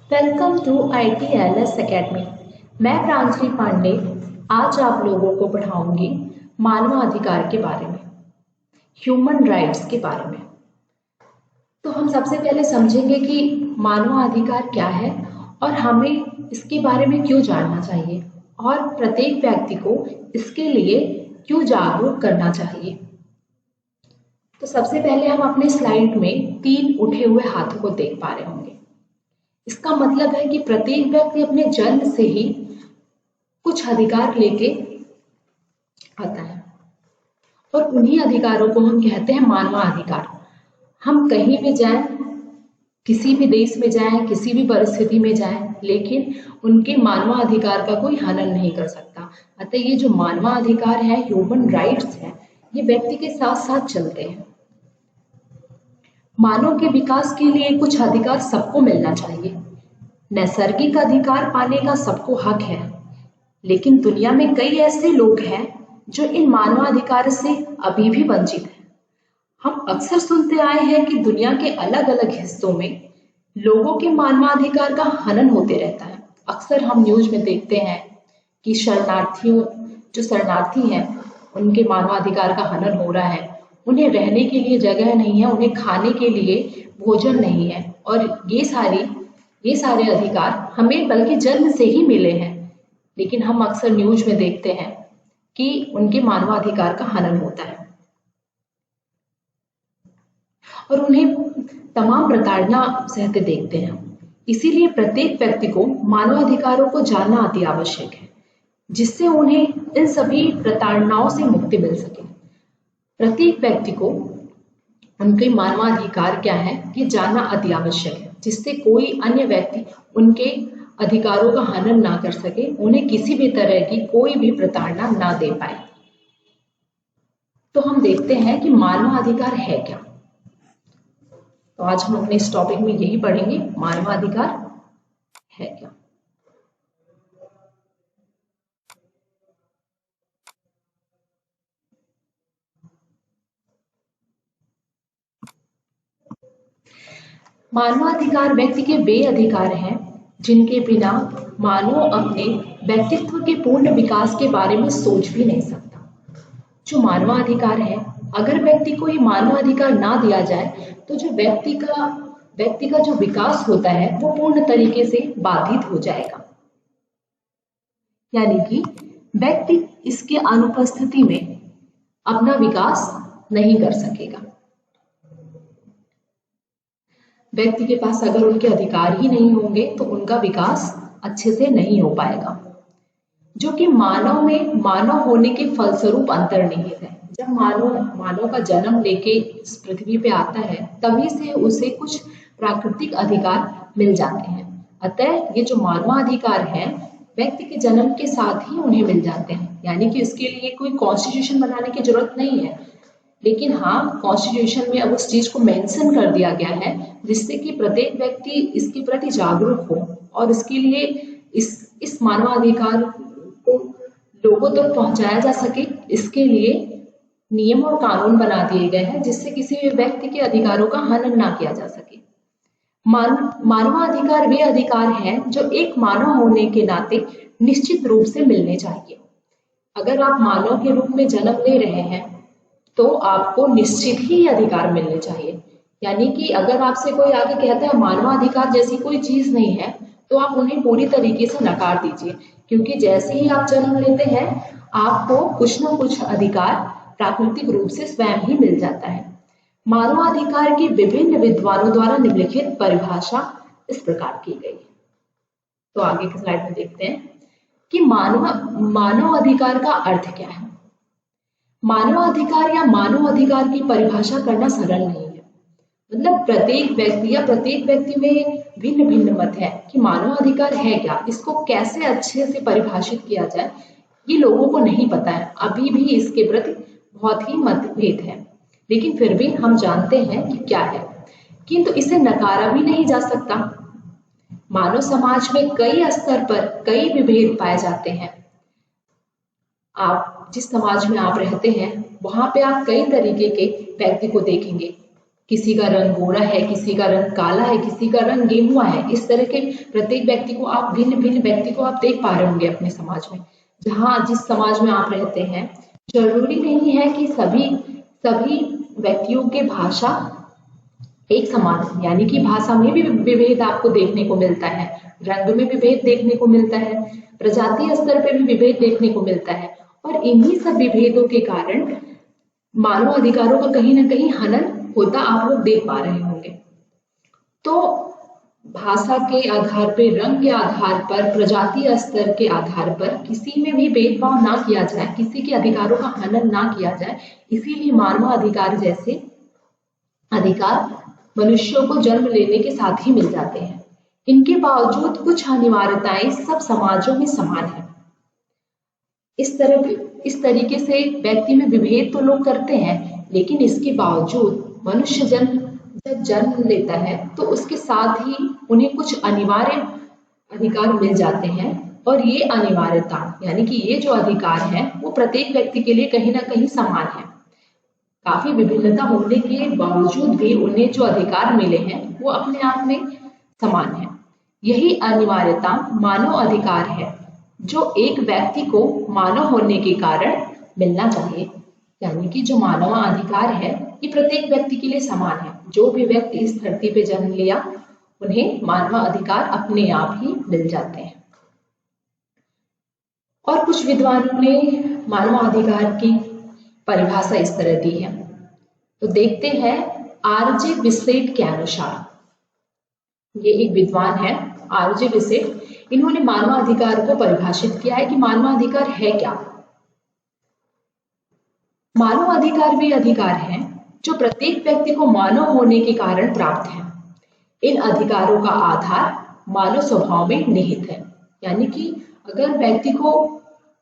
Welcome to ITLS academy. मैं प्रांजलि पांडे आज आप लोगों को पढ़ाऊंगी मानवाधिकार के बारे में, ह्यूमन राइट्स के बारे में। तो हम सबसे पहले समझेंगे कि मानवाधिकार क्या है और हमें इसके बारे में क्यों जानना चाहिए और प्रत्येक व्यक्ति को इसके लिए क्यों जागरूक करना चाहिए। तो सबसे पहले हम अपने स्लाइड में 3 उठे हुए हाथों को देख पा रहे होंगे। इसका मतलब है कि प्रत्येक व्यक्ति अपने जन्म से ही कुछ अधिकार लेके आता है और उन्हीं अधिकारों को हम कहते हैं मानवाधिकार। हम कहीं भी जाएं, किसी भी देश में जाएं, किसी भी परिस्थिति में जाएं, लेकिन उनके मानवाधिकार का कोई हनन नहीं कर सकता। अतः ये जो मानवाधिकार है, ह्यूमन राइट्स है, ये व्यक्ति के साथ साथ चलते हैं। मानव के विकास के लिए कुछ अधिकार सबको मिलना चाहिए। नैसर्गिक अधिकार पाने का सबको हक है, लेकिन दुनिया में कई ऐसे लोग हैं जो इन मानवाधिकार से अभी भी वंचित हैं। हम अक्सर सुनते आए हैं कि दुनिया के अलग अलग हिस्सों में लोगों के मानवाधिकार का हनन होते रहता है। अक्सर हम न्यूज में देखते हैं कि शरणार्थी हैं, उनके मानवाधिकार का हनन हो रहा है। उन्हें रहने के लिए जगह नहीं है, उन्हें खाने के लिए भोजन नहीं है, और ये सारे अधिकार हमें बल्कि जन्म से ही मिले हैं, लेकिन हम अक्सर न्यूज में देखते हैं कि उनके मानवाधिकार का हनन होता है और उन्हें तमाम प्रताड़ना सहते देखते हैं। इसीलिए प्रत्येक व्यक्ति को मानवाधिकारों को जानना अति आवश्यक है, जिससे उन्हें इन सभी प्रताड़नाओं से मुक्ति मिल सके। प्रत्येक व्यक्ति को उनके मानवाधिकार क्या है ये जानना अति आवश्यक है, जिससे कोई अन्य व्यक्ति उनके अधिकारों का हनन ना कर सके, उन्हें किसी भी तरह की कोई भी प्रताड़ना ना दे पाए। तो हम देखते हैं कि मानवाधिकार है क्या। तो आज हम अपने इस टॉपिक में यही पढ़ेंगे, मानवाधिकार है क्या। मानवाधिकार व्यक्ति के वे अधिकार हैं जिनके बिना मानव अपने व्यक्तित्व के पूर्ण विकास के बारे में सोच भी नहीं सकता। जो मानवाधिकार है, अगर व्यक्ति को ये मानवाधिकार ना दिया जाए तो जो व्यक्ति का जो विकास होता है वो पूर्ण तरीके से बाधित हो जाएगा। यानी कि व्यक्ति इसके अनुपस्थिति में अपना विकास नहीं कर सकेगा। व्यक्ति के पास अगर उनके अधिकार ही नहीं होंगे तो उनका विकास अच्छे से नहीं हो पाएगा, जो कि मानव में मानव होने के फलस्वरूप अंतर्निहित है। जब मानव का जन्म लेके इस पृथ्वी पे आता है, तभी से उसे कुछ प्राकृतिक अधिकार मिल जाते हैं। अतः ये जो मानवाधिकार है व्यक्ति के जन्म के साथ ही उन्हें मिल जाते हैं, यानी कि इसके लिए कोई कॉन्स्टिट्यूशन बनाने की जरूरत नहीं है। लेकिन हाँ, कॉन्स्टिट्यूशन में अब उस चीज को मेंशन कर दिया गया है जिससे कि प्रत्येक व्यक्ति इसके प्रति जागरूक हो और इसके लिए इस मानवाधिकार को लोगों तक पहुंचाया जा सके। इसके लिए नियम और कानून बना दिए गए हैं जिससे किसी भी व्यक्ति के अधिकारों का हनन ना किया जा सके। मानवाधिकार वे अधिकार हैं जो एक मानव होने के नाते निश्चित रूप से मिलने चाहिए। अगर आप मानव के रूप में जन्म ले रहे हैं तो आपको निश्चित ही अधिकार मिलने चाहिए। यानी कि अगर आपसे कोई आगे कहता है मानवाधिकार जैसी कोई चीज नहीं है, तो आप उन्हें पूरी तरीके से नकार दीजिए, क्योंकि जैसे ही आप जन्म लेते हैं आपको कुछ ना कुछ अधिकार प्राकृतिक रूप से स्वयं ही मिल जाता है। मानवाधिकार की विभिन्न विद्वानों द्वारा निम्नलिखित परिभाषा इस प्रकार की गई। तो आगे की स्लाइड में देखते हैं कि मानव अधिकार का अर्थ क्या है। मानवाधिकार या मानव अधिकार की परिभाषा करना सरल नहीं है। मतलब प्रत्येक व्यक्ति में भिन्न भिन्न मत है कि मानवाधिकार है क्या, इसको कैसे अच्छे से परिभाषित किया जाए, ये लोगों को नहीं पता है। अभी भी इसके प्रति बहुत ही मतभेद है, लेकिन फिर भी हम जानते हैं कि क्या है, किंतु इसे नकारा भी नहीं जा सकता। मानव समाज में कई स्तर पर कई विभेद पाए जाते हैं। आप जिस समाज में आप रहते हैं वहां पे आप कई तरीके के व्यक्ति को देखेंगे। किसी का रंग गोरा है, किसी का रंग काला है, किसी का रंग गेहुआ है। इस तरह के प्रत्येक व्यक्ति को आप, भिन्न भिन्न व्यक्ति को आप देख पा रहे होंगे अपने समाज में। जहाँ जिस समाज में आप रहते हैं, जरूरी नहीं है कि सभी सभी व्यक्तियों की भाषा एक समान है, यानी कि भाषा में भी विभेद आपको देखने को मिलता है, रंग में विभेद देखने को मिलता है, प्रजातीय स्तर पर भी विभेद देखने को मिलता है। और इन्हीं सब विभेदों के कारण मानव अधिकारों का कहीं ना कहीं हनन होता आप लोग देख पा रहे होंगे। तो भाषा के आधार पर, रंग के आधार पर, प्रजातीय स्तर के आधार पर किसी में भी भेदभाव ना किया जाए, किसी के अधिकारों का हनन ना किया जाए। इसीलिए मानव अधिकार जैसे अधिकार मनुष्यों को जन्म लेने के साथ ही मिल जाते हैं। इनके बावजूद कुछ अनिवार्यताएं सब समाजों में समान है। इस तरीके से व्यक्ति में विभेद तो लोग करते हैं, लेकिन इसके बावजूद मनुष्य जब जन्म लेता है तो उसके साथ ही उन्हें कुछ अनिवार्य अधिकार मिल जाते हैं। और ये अनिवार्यता, यानी कि ये जो अधिकार है, वो प्रत्येक व्यक्ति के लिए कहीं ना कहीं समान है। काफी विभिन्नता होने के बावजूद भी उन्हें जो अधिकार मिले हैं वो अपने आप में समान है। यही अनिवार्यता मानव अधिकार है, जो एक व्यक्ति को मानव होने के कारण मिलना चाहिए। यानी कि जो मानव अधिकार है ये प्रत्येक व्यक्ति के लिए समान है। जो भी व्यक्ति इस धरती पे जन्म लिया उन्हें मानव अधिकार अपने आप ही मिल जाते हैं। और कुछ विद्वानों ने मानव अधिकार की परिभाषा इस तरह दी है। तो देखते हैं आरजे बिसेट के अनुसार। ये एक विद्वान है आरजे बिसेट, इन्होंने मानव अधिकार को परिभाषित किया है कि मानव अधिकार है क्या। मानव अधिकार वे अधिकार हैं जो प्रत्येक व्यक्ति को मानव होने के कारण प्राप्त हैं। इन अधिकारों का आधार मानव स्वभाव में निहित है। यानी कि अगर व्यक्ति को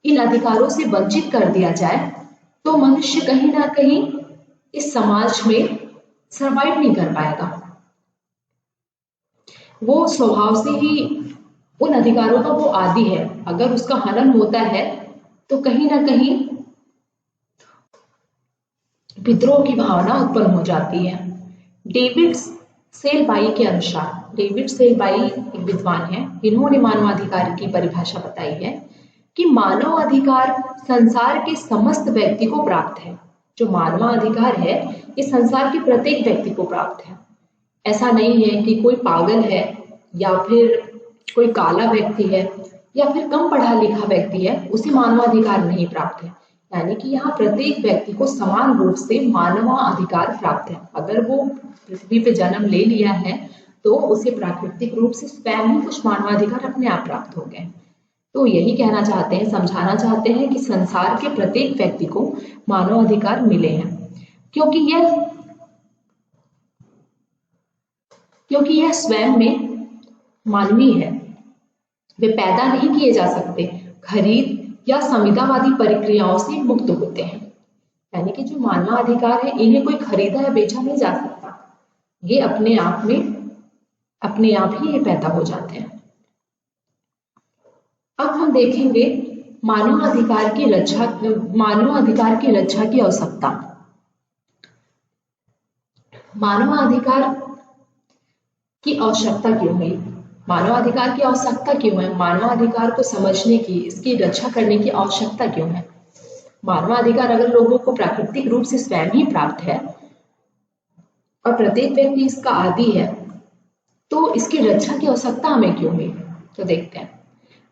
इन अधिकारों से वंचित कर दिया जाए तो मनुष्य कहीं ना कहीं इस समाज में सरवाइव नहीं कर पाएगा। वो स्वभाव से ही उन अधिकारों का वो आदी है। अगर उसका हनन होता है तो कहीं ना कहीं विद्रोह की भावना उत्पन्न हो जाती है। डेविड सेलबाई के अनुसार, डेविड सेलबाई एक विद्वान है, इन्होंने मानवाधिकार की परिभाषा बताई है कि मानव अधिकार संसार के समस्त व्यक्ति को प्राप्त है। जो मानवाधिकार है ये संसार के प्रत्येक व्यक्ति को प्राप्त है। ऐसा नहीं है कि कोई पागल है या फिर कोई काला व्यक्ति है या फिर कम पढ़ा लिखा व्यक्ति है उसे मानवाधिकार नहीं प्राप्त है। यानी कि यहाँ प्रत्येक व्यक्ति को समान रूप से मानवाधिकार प्राप्त है। अगर वो पृथ्वी पे जन्म ले लिया है तो उसे प्राकृतिक रूप से स्वयं ही कुछ मानवाधिकार अपने आप प्राप्त हो गए। तो यही कहना चाहते हैं, समझाना चाहते हैं कि संसार के प्रत्येक व्यक्ति को मानवाधिकार मिले हैं, क्योंकि यह स्वयं में मानवीय है। वे पैदा नहीं किए जा सकते, खरीद या संविदावादी प्रक्रियाओं से मुक्त होते हैं। यानी कि जो मानवाधिकार है इन्हें कोई खरीदा या बेचा नहीं जा सकता, ये अपने आप ही ये पैदा हो जाते हैं। अब हम देखेंगे मानवाधिकार की रक्षा की आवश्यकता। मानवाधिकार की आवश्यकता क्यों है? मानवाधिकार की आवश्यकता क्यों है? मानवाधिकार को समझने की, इसकी रक्षा करने की आवश्यकता क्यों है? मानवाधिकार अगर लोगों को प्राकृतिक रूप से स्वयं ही प्राप्त है और प्रत्येक व्यक्ति इसका आदी है, तो इसकी रक्षा की आवश्यकता हमें क्यों है? तो देखते हैं।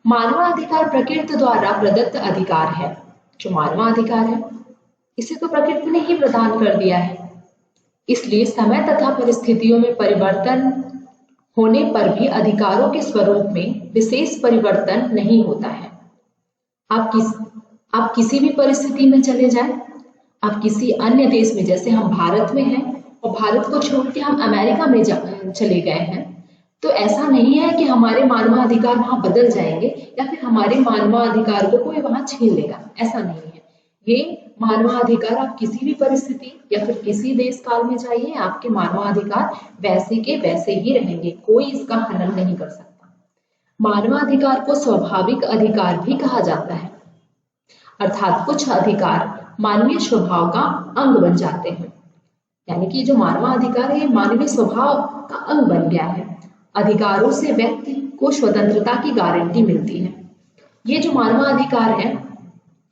मानवाधिकार प्रकृति द्वारा प्रदत्त अधिकार है। जो मानवाधिकार है इसे तो प्रकृति ने ही प्रदान कर दिया है, इसलिए समय तथा परिस्थितियों में परिवर्तन होने पर भी अधिकारों के स्वरूप में विशेष परिवर्तन नहीं होता है। आप किसी भी परिस्थिति में चले जाएं, आप किसी अन्य देश में, जैसे हम भारत में हैं और भारत को छोड़ के हम अमेरिका में चले गए हैं, तो ऐसा नहीं है कि हमारे मानवाधिकार वहां बदल जाएंगे या फिर हमारे मानवाधिकार को कोई वहां छीन लेगा। ऐसा नहीं है। ये मानवाधिकार आप किसी भी परिस्थिति या फिर किसी देश काल में जाइए, आपके मानवाधिकार वैसे के वैसे ही रहेंगे, कोई इसका हनन नहीं कर सकता। मानवाधिकार को स्वाभाविक अधिकार भी कहा जाता है, अर्थात कुछ अधिकार मानवीय स्वभाव का अंग बन जाते हैं। यानी कि जो मानवाधिकार है ये मानवीय स्वभाव का अंग बन गया है। अधिकारों से व्यक्ति को स्वतंत्रता की गारंटी मिलती है। ये जो मानवाधिकार है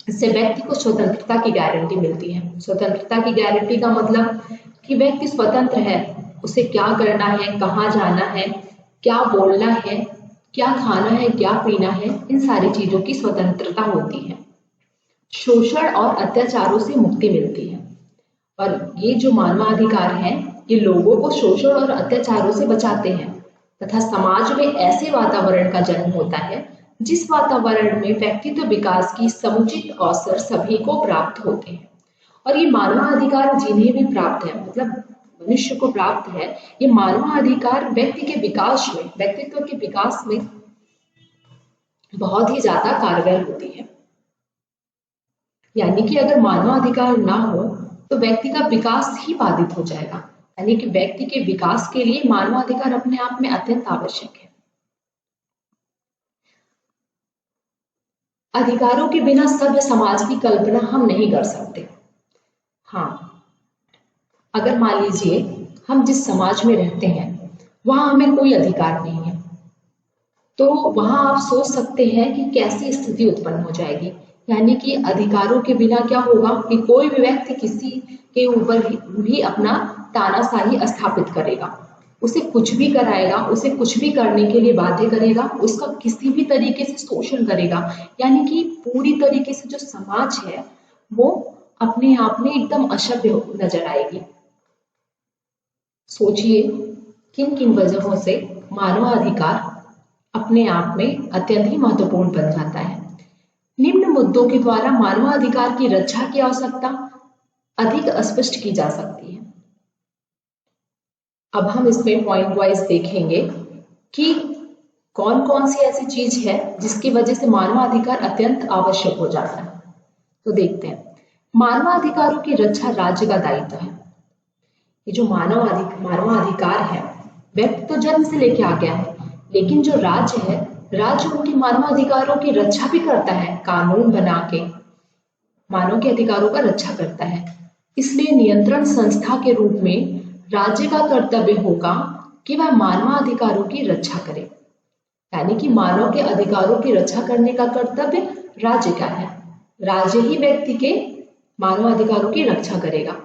इससे व्यक्ति को स्वतंत्रता की गारंटी मिलती है। स्वतंत्रता की गारंटी का मतलब कि व्यक्ति स्वतंत्र है, उसे क्या करना है, कहाँ जाना है, क्या बोलना है, क्या खाना है, क्या पीना है, इन सारी चीजों की स्वतंत्रता होती है। शोषण और अत्याचारों से मुक्ति मिलती है। और ये जो मानवाधिकार है ये लोगों को शोषण और अत्याचारों से बचाते हैं तथा समाज में ऐसे वातावरण का जन्म होता है जिस वातावरण में व्यक्तित्व विकास की समुचित अवसर सभी को प्राप्त होते हैं। और ये मानवाधिकार जिन्हें भी प्राप्त है, मतलब मनुष्य को प्राप्त है, ये मानवाधिकार व्यक्ति के विकास में, व्यक्तित्व के विकास में बहुत ही ज्यादा कारगर होती है। यानी कि अगर मानवाधिकार ना हो तो व्यक्ति का विकास ही बाधित हो जाएगा। यानी कि व्यक्ति के विकास के लिए मानवाधिकार अपने आप में अत्यंत आवश्यक है। अधिकारों के बिना सभ्य समाज की कल्पना हम नहीं कर सकते। हाँ, अगर मान लीजिए हम जिस समाज में रहते हैं वहां हमें कोई अधिकार नहीं है, तो वहां आप सोच सकते हैं कि कैसी स्थिति उत्पन्न हो जाएगी। यानी कि अधिकारों के बिना क्या होगा कि कोई भी व्यक्ति किसी के ऊपर भी अपना तानाशाही स्थापित करेगा, उसे कुछ भी कराएगा, उसे कुछ भी करने के लिए बाध्य करेगा, उसका किसी भी तरीके से शोषण करेगा। यानी कि पूरी तरीके से जो समाज है वो अपने आप में एकदम असभ्य नजर आएगी। सोचिए किन किन वजहों से मानवाधिकार अपने आप में अत्यंत ही महत्वपूर्ण बन जाता है। निम्न मुद्दों के द्वारा मानवाधिकार की रक्षा की आवश्यकता अधिक स्पष्ट की जा सकती है। अब हम इसमें पॉइंट वाइज देखेंगे कि कौन कौन सी ऐसी चीज है जिसकी वजह से मानवाधिकार अत्यंत आवश्यक हो जाता है। तो देखते हैं, मानवाधिकारों की रक्षा राज्य का दायित्व है। ये जो मानवाधिकार है व्यक्ति तो जन्म से लेके आ गया है, लेकिन जो राज्य है, राज्य उनके मानवाधिकारों की रक्षा भी करता है, कानून बना के मानव के अधिकारों का रक्षा करता है। इसलिए नियंत्रण संस्था के रूप में राज्य का कर्तव्य होगा कि वह मानवाधिकारों की रक्षा करे। यानी कि मानव के अधिकारों की रक्षा करने का कर्तव्य राज्य का है। राज्य ही व्यक्ति के मानवाधिकारों की रक्षा करेगा।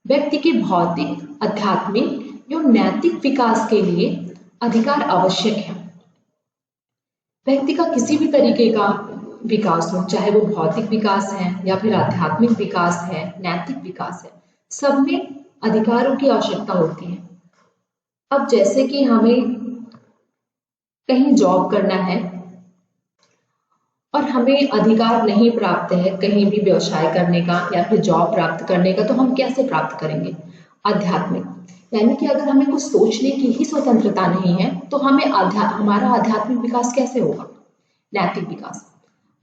व्यक्ति के भौतिक, आध्यात्मिक एवं नैतिक विकास के लिए अधिकार आवश्यक है। व्यक्ति का किसी भी तरीके का विकास हो, चाहे वो भौतिक विकास है या फिर आध्यात्मिक विकास है, नैतिक विकास है, सब में अधिकारों की आवश्यकता होती है। अब जैसे कि हमें कहीं जॉब करना है और हमें अधिकार नहीं प्राप्त है कहीं भी व्यवसाय करने का या फिर जॉब प्राप्त करने का, तो हम कैसे प्राप्त करेंगे? आध्यात्मिक। यानी कि अगर हमें कुछ सोचने की ही स्वतंत्रता नहीं है तो हमारा आध्यात्मिक विकास कैसे होगा? नैतिक विकास।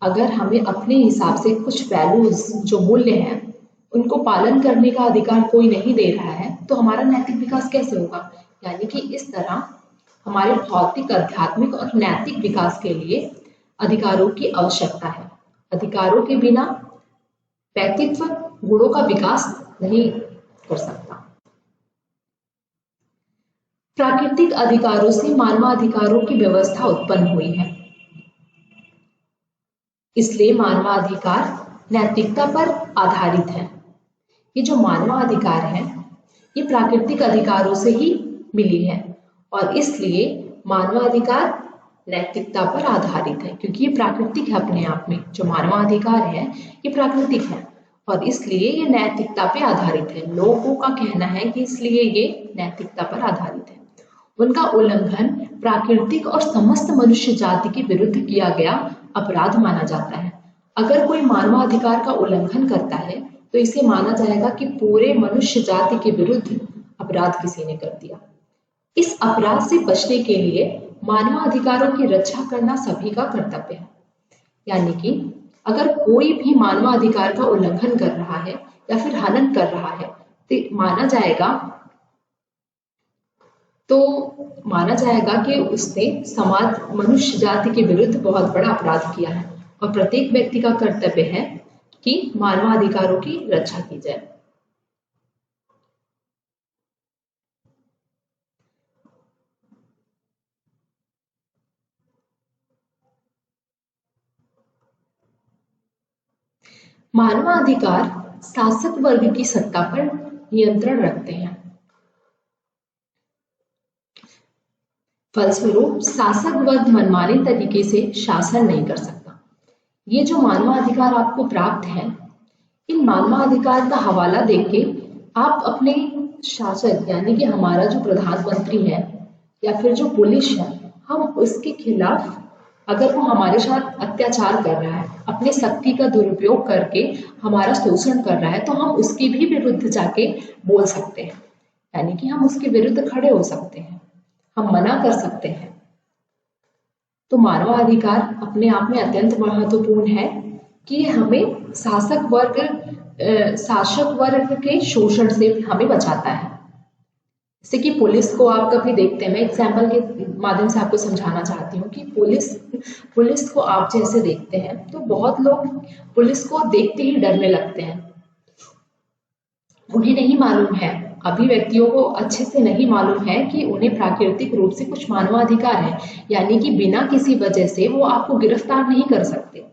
अगर हमें अपने हिसाब से कुछ वैल्यूज, जो मूल्य हैं, उनको पालन करने का अधिकार कोई नहीं दे रहा है तो हमारा नैतिक विकास कैसे होगा? यानी कि इस तरह हमारे भौतिक, आध्यात्मिक और नैतिक विकास के लिए अधिकारों की आवश्यकता है। अधिकारों के बिना व्यक्तित्व गुणों का विकास नहीं कर सकता। प्राकृतिक अधिकारों से मानवाधिकारों की व्यवस्था उत्पन्न हुई है, इसलिए मानवाधिकार नैतिकता पर आधारित है। ये जो मानवाधिकार है ये प्राकृतिक अधिकारों से ही मिली है और इसलिए मानवाधिकार नैतिकता पर आधारित है, क्योंकि ये प्राकृतिक है अपने आप में। जो मानवाधिकार है ये प्राकृतिक है और इसलिए ये नैतिकता पे आधारित है। लोगों का कहना है कि इसलिए ये नैतिकता पर आधारित है। उनका उल्लंघन प्राकृतिक और समस्त मनुष्य जाति के विरुद्ध किया गया अपराध माना जाता है। अगर कोई मानवाधिकार का उल्लंघन करता है तो इसे माना जाएगा कि पूरे मनुष्य जाति के विरुद्ध अपराध किसी ने कर दिया। इस अपराध से बचने के लिए मानवाधिकारों की रक्षा करना सभी का कर्तव्य है। यानी कि अगर कोई भी मानवाधिकार का उल्लंघन कर रहा है या फिर हनन कर रहा है तो माना जाएगा कि उसने समाज, मनुष्य जाति के विरुद्ध बहुत बड़ा अपराध किया है और प्रत्येक व्यक्ति का कर्तव्य है कि मानवाधिकारों की रक्षा की जाए। मानवाधिकार शासक वर्ग की सत्ता पर नियंत्रण रखते हैं। फलस्वरूप शासक वर्ग मनमाने तरीके से शासन नहीं कर सकता। ये जो मानवाधिकार आपको प्राप्त है, इन मानवाधिकार का हवाला देके आप अपने शासक यानी कि हमारा जो प्रधानमंत्री है या फिर जो पुलिस है, हम उसके खिलाफ अगर वो हमारे साथ अत्याचार कर रहा है, अपने शक्ति का दुरुपयोग करके हमारा शोषण कर रहा है, तो हम उसके भी विरुद्ध जाके बोल सकते हैं, यानी कि हम उसके विरुद्ध खड़े हो सकते हैं, हम मना कर सकते हैं। तो मानवाधिकार अपने आप में अत्यंत महत्वपूर्ण है कि हमें शासक वर्ग के शोषण से हमें बचाता है। जैसे कि पुलिस को आप कभी देखते हैं, मैं एग्जाम्पल के माध्यम से आपको समझाना चाहती हूँ कि पुलिस को आप जैसे देखते हैं तो बहुत लोग पुलिस को देखते ही डरने लगते हैं। उन्हें नहीं मालूम है, अभी व्यक्तियों को अच्छे से नहीं मालूम है कि उन्हें प्राकृतिक रूप से कुछ मानवाधिकार है, यानी कि बिना किसी वजह से वो आपको गिरफ्तार नहीं कर सकते,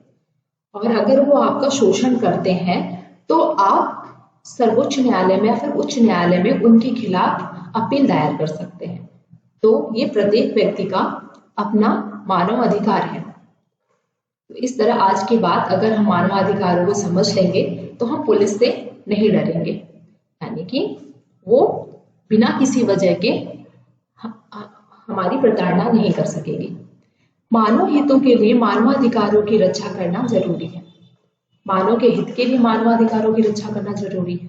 और अगर वो आपका शोषण करते हैं तो आप सर्वोच्च न्यायालय में या फिर उच्च न्यायालय में उनके खिलाफ अपील दायर कर सकते हैं। तो ये प्रत्येक व्यक्ति का अपना मानव अधिकार है। तो इस तरह आज के बाद अगर हम मानवाधिकारों को समझ लेंगे तो हम पुलिस से नहीं डरेंगे, यानी कि वो बिना किसी वजह के हमारी प्रताड़ना नहीं कर सकेगी। मानव हितों के लिए मानवाधिकारों की रक्षा करना जरूरी है। मानव के हित के लिए मानवाधिकारों की रक्षा करना जरूरी है,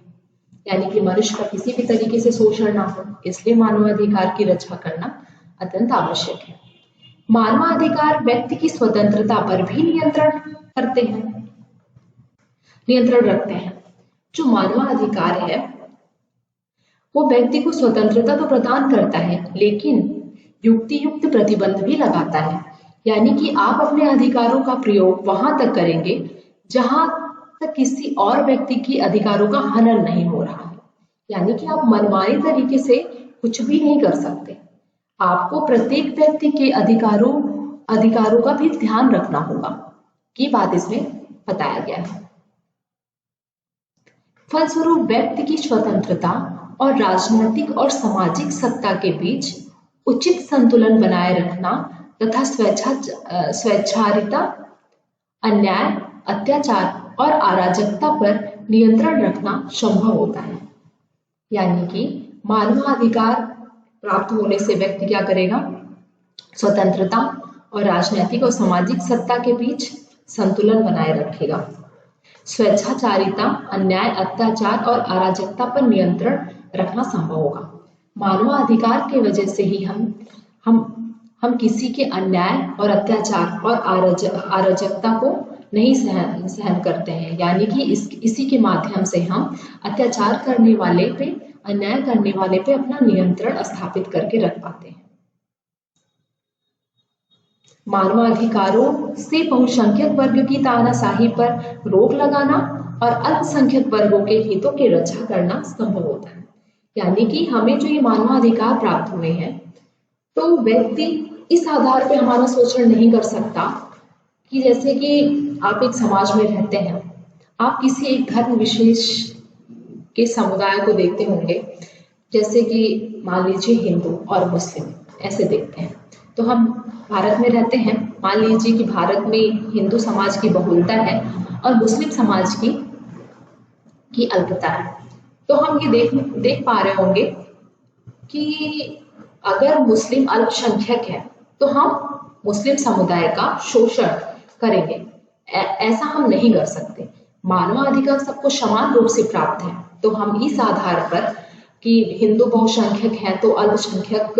यानी कि मनुष्य का किसी भी तरीके से शोषण ना हो, इसलिए मानवाधिकार की रक्षा करना अत्यंत आवश्यक है। मानवाधिकार व्यक्ति की स्वतंत्रता पर भी नियंत्रण रखते हैं। जो मानवाधिकार है वो व्यक्ति को स्वतंत्रता तो प्रदान करता है, लेकिन युक्तियुक्त प्रतिबंध भी लगाता है, यानी कि आप अपने अधिकारों का प्रयोग वहां तक करेंगे जहां तक किसी और व्यक्ति की अधिकारों का हनन नहीं हो रहा है, यानी कि आप मनमानी तरीके से कुछ भी नहीं कर सकते। आपको प्रत्येक व्यक्ति के अधिकारों का भी ध्यान रखना होगा, ये बात इसमें बताया गया है। फलस्वरूप व्यक्ति की स्वतंत्रता और राजनीतिक और सामाजिक सत्ता के बीच उचित संतुलन बनाए रखना तथा स्वेच्छाचारिता, अन्याय, अत्याचार और अराजकता पर नियंत्रण रखना संभव होता है। यानी कि मानवाधिकार प्राप्त होने से व्यक्ति क्या करेगा? स्वतंत्रता और राजनीतिक और सामाजिक सत्ता के बीच संतुलन बनाए रखेगा, स्वेच्छाचारिता, अन्याय, अत्याचार और अराजकता पर नियंत्रण रखना संभव होगा। मानवाधिकार के वजह से ही हम किसी के अन्याय और अत्याचार और अराजकता को नहीं सहन करते हैं, यानी कि इसी के माध्यम से हम अत्याचार करने वाले पे, अन्याय करने वाले पे अपना नियंत्रण स्थापित करके रख पाते हैं। मानवाधिकारों से बहुसंख्यक वर्ग की तानाशाही पर रोक लगाना और अल्पसंख्यक वर्गों के हितों की रक्षा करना संभव होता है। यानी कि हमें जो ये मानवाधिकार प्राप्त हुए हैं, तो व्यक्ति इस आधार पे हमारा शोषण नहीं कर सकता कि जैसे कि आप एक समाज में रहते हैं, आप किसी एक धर्म विशेष के समुदाय को देखते होंगे, जैसे कि मान लीजिए हिंदू और मुस्लिम ऐसे देखते हैं। तो हम भारत में रहते हैं, मान लीजिए कि भारत में हिंदू समाज की बहुलता है और मुस्लिम समाज की अल्पता है। तो हम ये देख पा रहे होंगे कि अगर मुस्लिम अल्पसंख्यक है तो हम मुस्लिम समुदाय का शोषण करेंगे, ऐसा हम नहीं कर सकते। मानवाधिकार सबको समान रूप से प्राप्त है, तो हम इस आधार पर कि हिंदू बहुसंख्यक हैं तो अल्पसंख्यक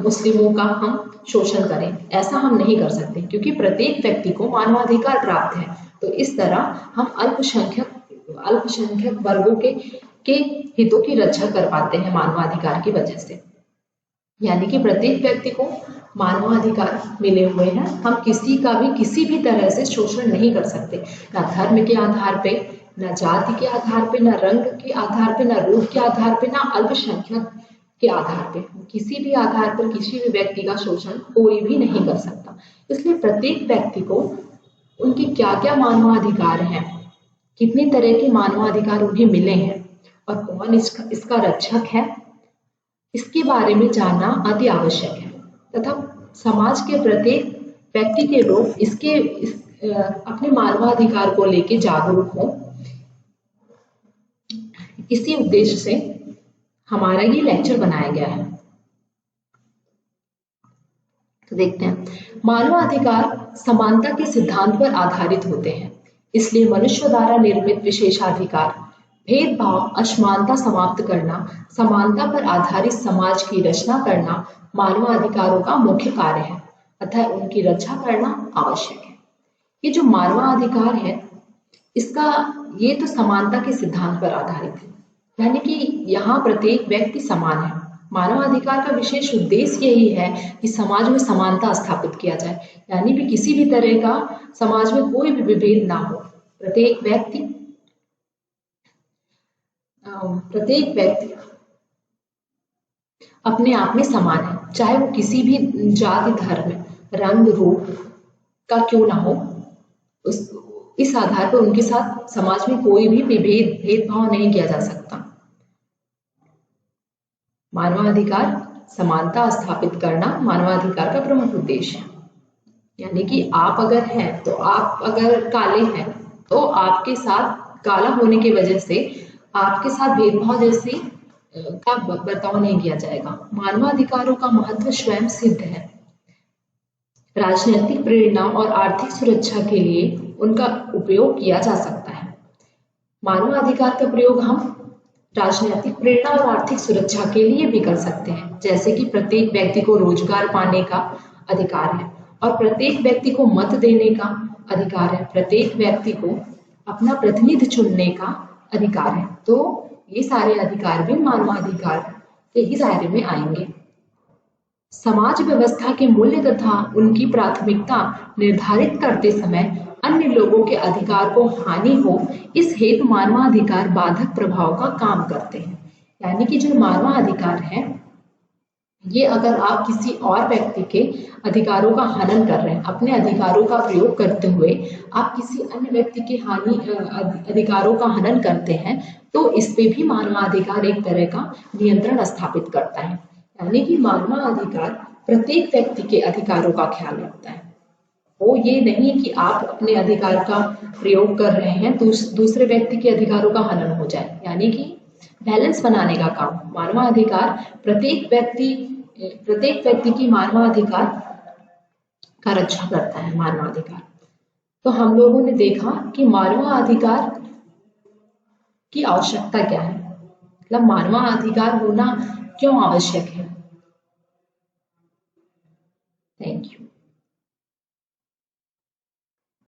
मुस्लिमों का हम शोषण करें, ऐसा हम नहीं कर सकते, क्योंकि प्रत्येक व्यक्ति को मानवाधिकार प्राप्त है। तो इस तरह हम अल्पसंख्यक वर्गों के हितों की रक्षा कर पाते हैं मानवाधिकार की वजह से। यानी कि प्रत्येक व्यक्ति को मानवाधिकार मिले हुए हैं, हम किसी का भी किसी भी तरह से शोषण नहीं कर सकते, ना धर्म के आधार पे, ना जाति के आधार पे, ना रंग के आधार पे, ना रूप के आधार पे, ना अल्पसंख्यक के आधार पे, किसी भी आधार पर किसी भी व्यक्ति का शोषण कोई भी नहीं कर सकता। इसलिए प्रत्येक व्यक्ति को उनके क्या क्या मानवाधिकार हैं, कितने तरह के मानवाधिकार उन्हें मिले हैं और कौन इसका रक्षक है, इसके बारे में जानना अति आवश्यक है तथा समाज के प्रत्येक व्यक्ति के लोग अपने मानवाधिकार को लेकर जागरूक हो। इसी उद्देश्य से हमारा ये लेक्चर बनाया गया है। तो देखते हैं, मानवाधिकार समानता के सिद्धांत पर आधारित होते हैं, इसलिए मनुष्य द्वारा निर्मित विशेषाधिकार भेदभाव असमानता समाप्त करना, समानता पर आधारित समाज की रचना करना मानवाधिकारों का मुख्य कार्य है, अतः उनकी रक्षा करना आवश्यक है। ये जो मानवाधिकार है ये तो समानता के सिद्धांत पर आधारित है, यानी कि यहाँ प्रत्येक व्यक्ति समान है। मानवाधिकार का विशेष उद्देश्य यही है कि समाज में समानता स्थापित किया जाए, यानी कि किसी भी तरह का समाज में कोई भी विभेद ना हो। प्रत्येक व्यक्ति अपने आप में समान है, चाहे वो किसी भी जाति धर्म रंग रूप का क्यों ना हो। इस आधार पर उनके साथ समाज में कोई भी भेदभाव नहीं किया जा सकता। मानवाधिकार समानता स्थापित करना मानवाधिकार का प्रमुख उद्देश्य है, यानी कि आप अगर हैं तो आप अगर काले हैं तो आपके साथ काला होने की वजह से आपके साथ भेदभाव जैसे का बर्ताव नहीं किया जाएगा। मानवाधिकारों का महत्व स्वयं सिद्ध है। राजनीतिक प्रेरणा और आर्थिक सुरक्षा के लिए उनका उपयोग किया जा सकता है। मानवाधिकार का प्रयोग हम राजनीतिक प्रेरणा और आर्थिक सुरक्षा के लिए भी कर सकते हैं, जैसे कि प्रत्येक व्यक्ति को रोजगार पाने का अधिकार है और प्रत्येक व्यक्ति को मत देने का अधिकार है, प्रत्येक व्यक्ति को अपना प्रतिनिधि चुनने का अधिकार है। तो ये सारे अधिकार भी मानवाधिकार के ही दायरे में आएंगे। समाज व्यवस्था के मूल्य तथा उनकी प्राथमिकता निर्धारित करते समय अन्य लोगों के अधिकार को हानि हो, इस हेतु मानवाधिकार बाधक प्रभाव का काम करते हैं। यानी कि जो मानवाधिकार है ये अगर आप किसी और व्यक्ति के अधिकारों का हनन कर रहे हैं, अपने अधिकारों का प्रयोग करते हुए आप किसी अन्य व्यक्ति के अधिकारों का हनन करते हैं, तो इस पे भी मानवाधिकार एक तरह का नियंत्रण स्थापित करता है। यानी कि मानवाधिकार प्रत्येक व्यक्ति के अधिकारों का ख्याल रखता है। वो ये नहीं कि आप अपने अधिकार का प्रयोग कर रहे हैं तो दूसरे व्यक्ति के अधिकारों का हनन हो जाए, यानी कि बैलेंस बनाने का काम मानवाधिकार प्रत्येक व्यक्ति की मानवाधिकार का रक्षा करता है। मानवाधिकार तो हम लोगों ने देखा कि मानवाधिकार की आवश्यकता क्या है, मतलब मानवाधिकार होना क्यों आवश्यक है।